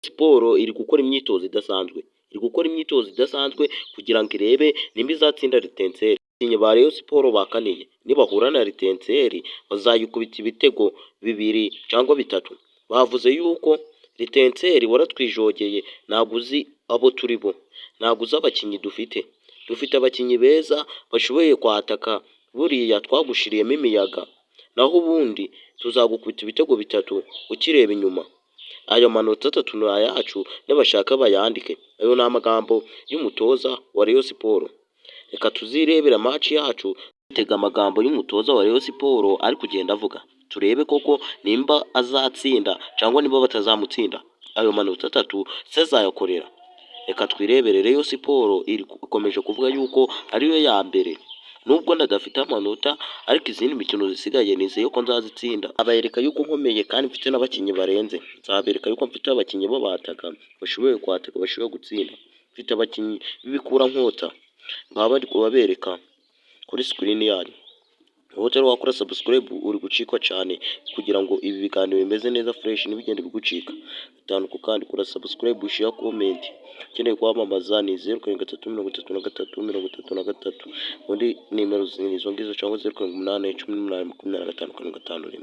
Siporo iri gukora imyitozo idasanzwe, iri gukora imyitozo idasanzwe kugira ngo irebe nimba izatsinda Etincelles. Abakinnyi ba Rayon Sports bakaniye nibahura na Etincelles bazayikubita ibitego 2 cyangwa 3. Bavuze yuko Etincelles waratwijogeye, ntabwo uzi abo turi bo, ntabwo uzi abakinnyi dufite abakinnyi beza bashoboye kwataka, buriya twagushiriyemo imiyaga, naho ubundi tuzagukubita ibitego 3 ukireba inyuma. Ayo manota 3 ni ayacu, nibashaka bayandike. Ayo ni amagambo y'umutoza wa Rayon Sports. Reka tuzirebera match yacu, tega amagambo y'umutoza wa Rayon Sports ari kugenda avuga, turebe koko nimba azatsinda cyangwa nimba batazamutsinda. Ayo manota 3 se azayakorera. Reka twirebere Rayon Sports ikomeje kuvuga yuko ariyo ya mbere, nubwo nadafite amanota, ariko izindi mikino zisigaye nizeye ko nzazitsinda. Abereka yuko nkomeye kandi mfite n'abakinnyi barenze. Nzabereka yuko mfite abakinnyi bo bataka bashoboye kwataka, bashoboye gutsinda. Mfite abakinnyi b'ibikura nkota, nkaba bari kubabereka kuri screen yanyu. Wowe utari wakora subscribe uri gucikwa cyane, kugira ngo ibi biganiro bimeze neza fresh ntibigende bigucika. Utanuka kandi kora subscribe, share, comment. Ukeneye kwamamaza ni 07333333, undi nimero izo ngizo cyangwa 0788181555.